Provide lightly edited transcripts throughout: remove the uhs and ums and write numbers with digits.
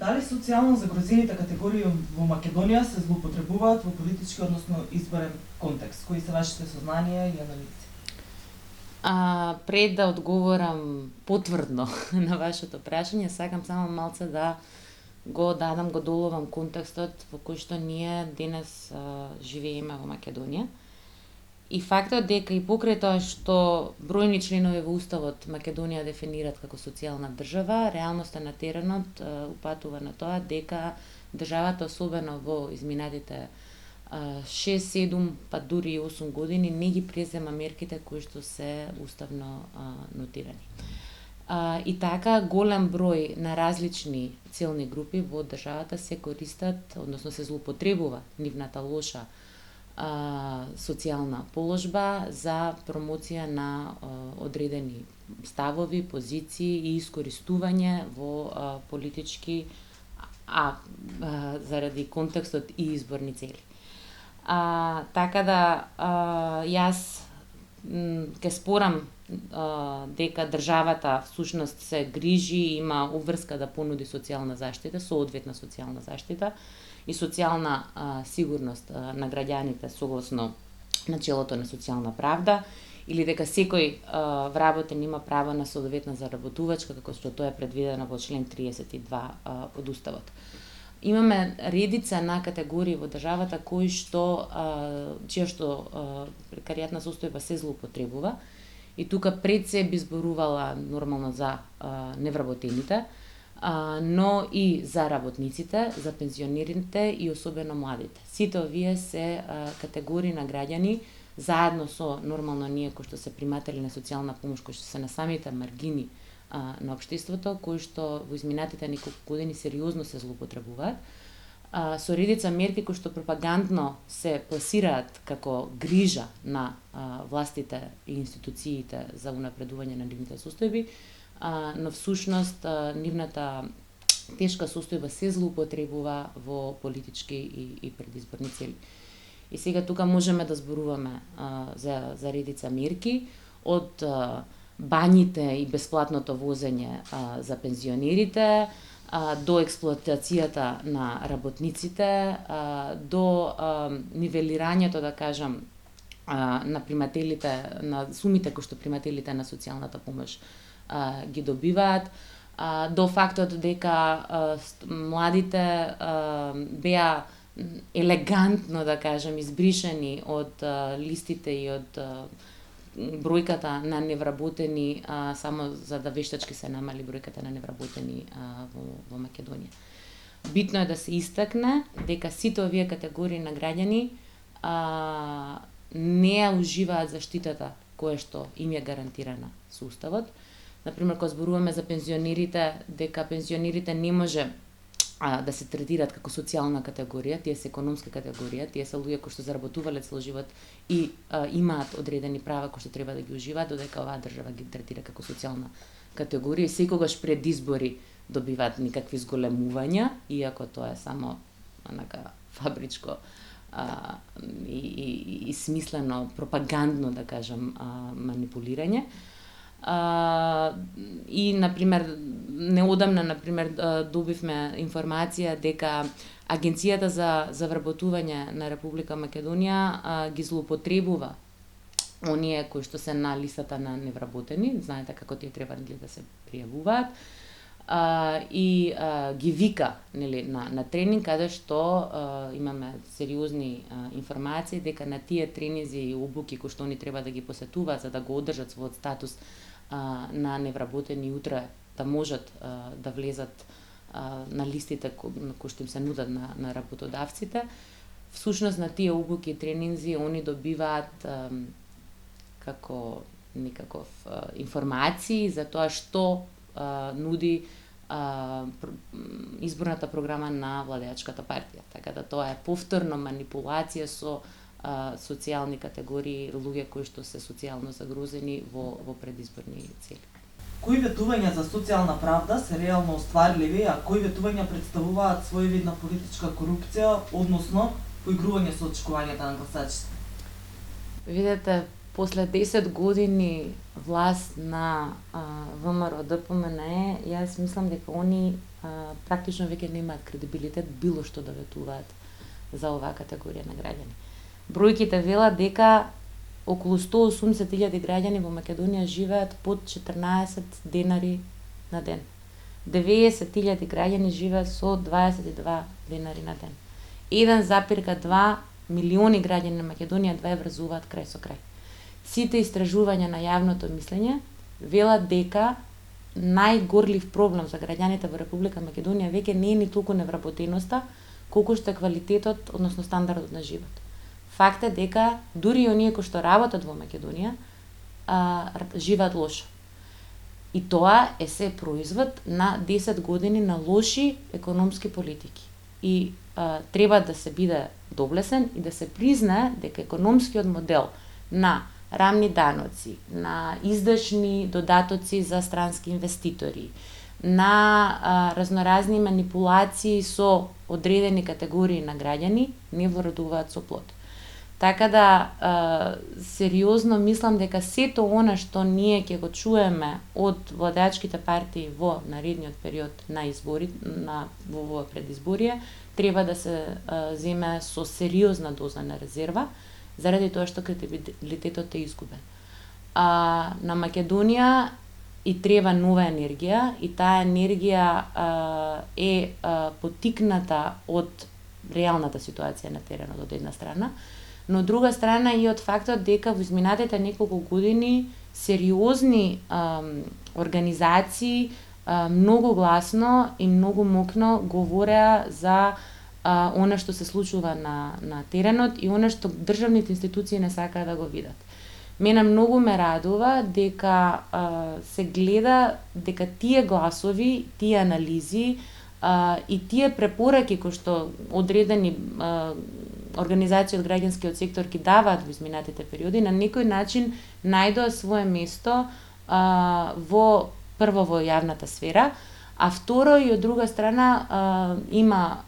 Дали социјално загрозените категории во Македонија се злоупотребуваат во политички, односно изборен контекст? Кои се вашите сознанија и анализи? Пред да одговорам потврдно на вашето прашање, сакам само малце да го доловам контекстот во кој што ние денес живееме во Македонија. И фактот дека и покрај тоа што бројни членови во Уставот Македонија дефинират како социјална држава, реалноста на теренот упатува на тоа дека државата, особено во изминатите 6-7, па дури и 8 години, не ги презема мерките кои што се уставно нотирани. И така голем број на различни целни групи во државата се користат, односно се злоупотребува нивната лоша социјална положба за промоција на одредени ставови, позиции и искористување во политички, заради контекстот и изборни цели. Така да јас ке спорам дека државата всушност се грижи, има обврска да понуди социјална заштита, соодветна социјална заштита и социјална сигурност на граѓаните согласно начелото на социјална правда, или дека секој вработен има право на соодветна заработувачка, како што тоа е предвидено во член 32 од Уставот. Имаме редица на категории во државата кои што чија што прекаријатна состојба се злоупотребува, и тука пред се би зборувала нормално за невработените, но и за работниците, за пензионерите и особено младите. Сите овие се категории на граѓани, заедно со нормално ние кои што се приматели на социјална помош, кои што се на самите маргини на општеството, кои што во изминатите неколку години сериозно се злоупотребуваат, со редица мерки кои што пропагандно се пласираат како грижа на властите и институциите за унапредување на нивните состојби, но всушност нивната тешка состојба се злоупотребува во политички и предизборни цели. И сега тука можеме да зборуваме за редица мерки, од бањите и бесплатното возење за пензионерите, до експлоатацијата на работниците, до нивелирањето, да кажам, на примателите, на сумите кои што примателите на социјалната помош ги добиваат, до фактот дека младите беа елегантно, да кажем, избришани од листите и од бројката на невработени, само за да вештачки се намали бројката на невработени во Македонија. Битно е да се истакне дека сите овие категории на граѓани не ја уживаат заштитата која што им е гарантирана со Уставот. Например, кога зборуваме за пензионерите, дека пензионерите не може да се третираат како социјална категорија, тие се економска категорија, тие се луѓе кои што заработувале цел живот и имаат одредени права кои што треба да ги уживаат, додека оваа држава ги третира како социјална категорија и секогаш пред избори добиваат никакви зголемувања, иако тоа е само онака фабричко и смислено пропагандно, да кажам, манипулирање. И, например, неодамна, добивме информација дека Агенцијата за вработување на Република Македонија ги злоупотребува оние кои што се на листата на невработени, знаете како тие треба да се пријавуваат, и ги вика, нели, на тренинг, каде што имаме сериозни информации дека на тие тренинзи и обуки кои што они треба да ги посетуваат за да го одржат својот статус на невработени утре, да можат да влезат на листите на кои што им се нудат на работодавците. Всушност на тие обуки и тренинзи они добиваат како некаков информации за тоа што нуди изборната програма на владеачката партија. Така да тоа е повторно манипулација со социјални категории, луѓе кои што се социјално загрозени во предизборни цели. Кои ветувања за социјална правда се реално остварливи, а кои ветувања представуваат своевидна политичка корупција, односно поигрување со очекувањата на гласачите? Видете, после 10 години власт на ВМРО ДПМНЕ, јас мислам дека они практично веќе немаат кредибилитет било што да ветуваат за оваа категорија на граѓани. Бројките велат дека околу 180.000 граѓани во Македонија живеат под 14 денари на ден. 90.000 граѓани живеат со 22 денари на ден. 1,2 милиони граѓани на Македонија едва врзуваат крај со крај. Сите истражувања на јавното мислење велат дека најгорлив проблем за граѓаните во Република Македонија веќе не е ни толку невработеноста, колку што е квалитетот, односно стандардот на живот. Факт е дека дури и оние кои што работат во Македонија живеат лошо. И тоа е се производ на 10 години на лоши економски политики. И треба да се биде доблесен и да се признае дека економскиот модел на рамни даноци, на издашни додатоци за странски инвеститори, на разноразни манипулации со одредени категории на граѓани не ворадуваат со плод. Така да сериозно мислам дека сето она што ние ќе го чуеме од владеачките партии во наредниот период на избори, во предизборие, треба да се земе со сериозна доза на резерва, заради тоа што кредибилитетот е изгубен. На Македонија и треба нова енергија, и таа енергија е потикната од реалната ситуација на теренот од една страна, но од друга страна и од фактот дека во изминатите неколку години сериозни организации многу гласно и многу мокно говореа за она што се случува на теренот и она што државните институции не сакаат да го видат. Мене многу ме радува дека се гледа дека тие гласови, тие анализи и тие препораки кои што одредени организации од граѓанскиот сектор ги даваат во изминатите периоди, на некој начин најдоа свое место прво во јавната сфера, а второ и од друга страна има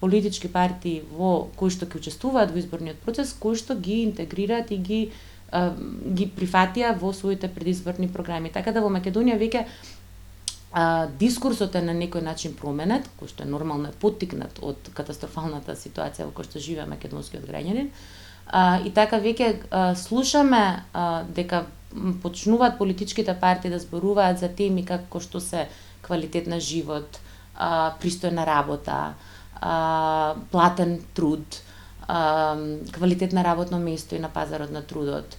политички партии кои што ќе учествуваат во изборниот процес, кои што ги интегрираат и ги прифатија во своите предизборни програми. Така да во Македонија веќе дискурсот е на некој начин променет, кој што е нормално е поттикнат од катастрофалната ситуација во која што живее македонскиот граѓанин. И така веќе слушаме дека почнуваат политичките партии да зборуваат за теми како што се квалитет на живот, пристојна работа, платен труд, квалитет на работно место и на пазарот на трудот.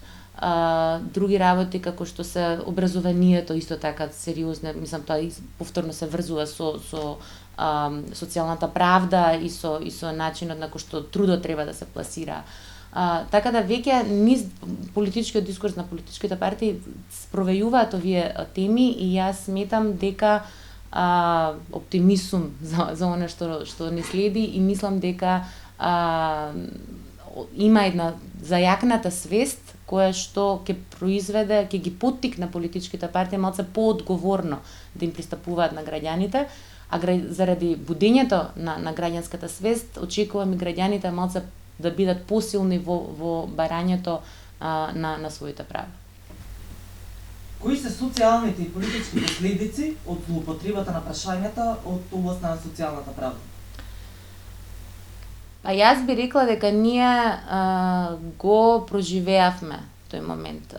Други работи како што се образованието исто така сериозно, мислам тоа повторно се врзува со социјалната правда и со начинот на кој што трудот треба да се пласира. Така да веќе низ политичкиот дискурс на политичките партии спровејуваат овие теми и јас сметам дека оптимизум за она што ни следи и мислам дека има една зајакната свест која што ќе произведе, ќе ги поттикне политичките партии малце поодговорно да им пристапуваат на граѓаните, а заради будењето на граѓанската свест очекувам и граѓаните малце да бидат посилни во барањето на своите права. Кои се социјалните и политички последици од злоупотребата на прашањата од областа на социјалната правда? Па јас би рекла дека ние го проживеавме тој момент.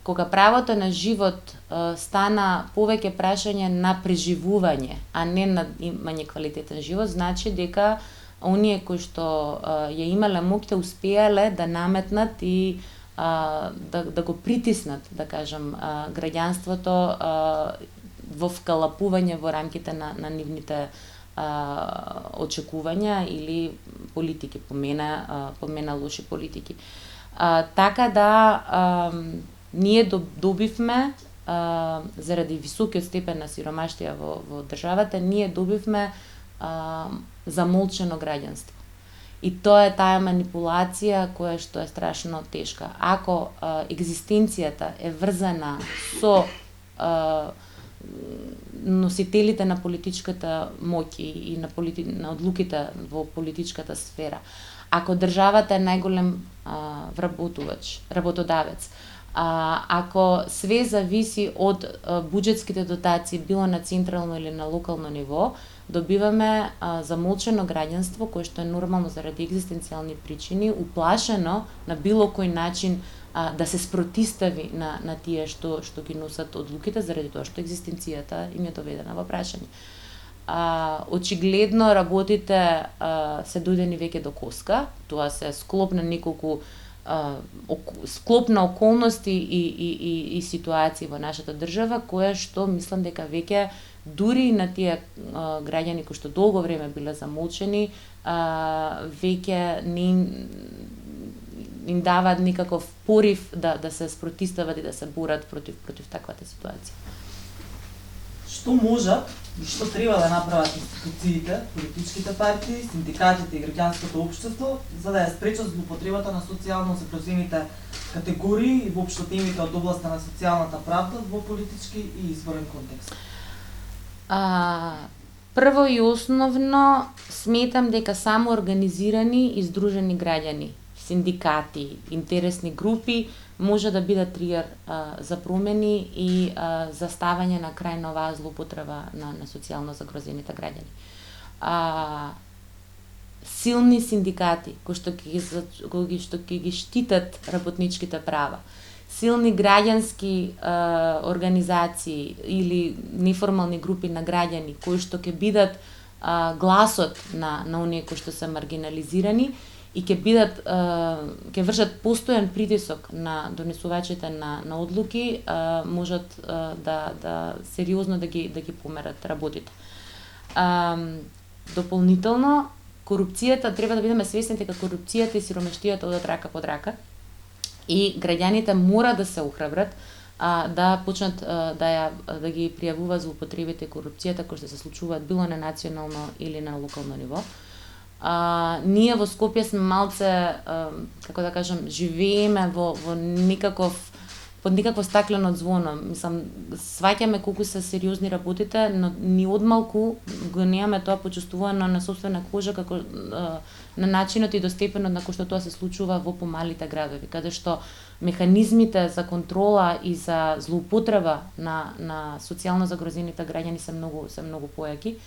Кога правото на живот стана повеќе прашање на преживување, а не на имање квалитетен живот, значи дека оние кои што ја имале моќта успеале да наметнат и да го притиснат, да кажам, граѓанството во вкалапување во рамките на нивните очекувања или политики, помена лоши политики. Така да ние добивме заради високиот степен на сиромаштија во државата, ние добивме замолчено граѓанство. И тоа е таа манипулација која што е страшно тешка. Ако екзистенцијата е врзана со носителите на политичката моќ и на одлуките во политичката сфера, ако државата е најголем работодавец, Ако све зависи од буџетските дотации, било на централно или на локално ниво, добиваме замолчено граѓанство кое што е нормално заради екзистенцијални причини, уплашено на било кој начин да се спротистави на тие што ги носат одлуките, заради тоа што екзистенцијата им е доведена во прашање. Очигледно работите се дојдени веќе до коска, тоа се склоп на неколку склоп на околности и ситуации во нашата држава, која што мислам дека веќе дури на тие граѓани кои што долго време биле замолчени, веќе не им даваат никаков порив да се спротистават и да се борат против таквата ситуација. Што можат и што треба да направат институциите, политичките партии, синдикатите и граѓанското општество за да ја спречат злоупотребата на социјално загрозените категории и воопшто темите од областа на социјалната правда во политички и изборен контекст? Прво и основно сметам дека само организирани и здружени граѓани, синдикати, интересни групи може да бидат тригер за промени и за ставање на крај на оваа злоупотреба на социјално загрозените граѓани. Силни синдикати кои што ќе ги штитат работничките права, силни граѓански организации или неформални групи на граѓани кои што ќе бидат гласот на оние кои што се маргинализирани и ќе вршат постојан притисок на донесувачите на одлуки, можат да сериозно да ги померат работите. Дополнително, корупцијата, треба да бидеме свесни дека корупцијата и сиромаштијата одат рака под рака и граѓаните мора да се охрабрат да почнат да ги пријавуваат злоупотребите и корупцијата кои што се случуваат било на национално или на локално ниво. Ние во Скопје сме малце, како да кажам, живееме во под никакво стаклено звоно. Мислам, сваќаме колку се сериозни работите, но ни одмалку го немаме тоа почувствувано на сопствена кожа како на начинот и до степенот на кој што тоа се случува во помалите градови, каде што механизмите за контрола и за злоупотреба на социјално загрозените граѓани се многу појаки.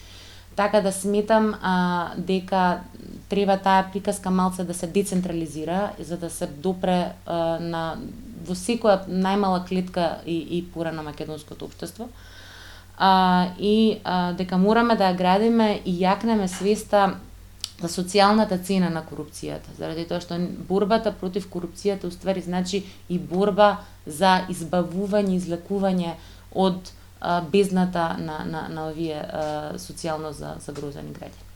Така да сметам дека треба таа приказка малце да се децентрализира за да се допре во секоја најмала клетка и пора на македонското општество. И дека мораме да ја градиме и јакнеме свеста за социјалната цена на корупцијата, заради тоа што борбата против корупцијата уствари значи и борба за избавување, излекување од бездната на овие социјално загрозени граѓани.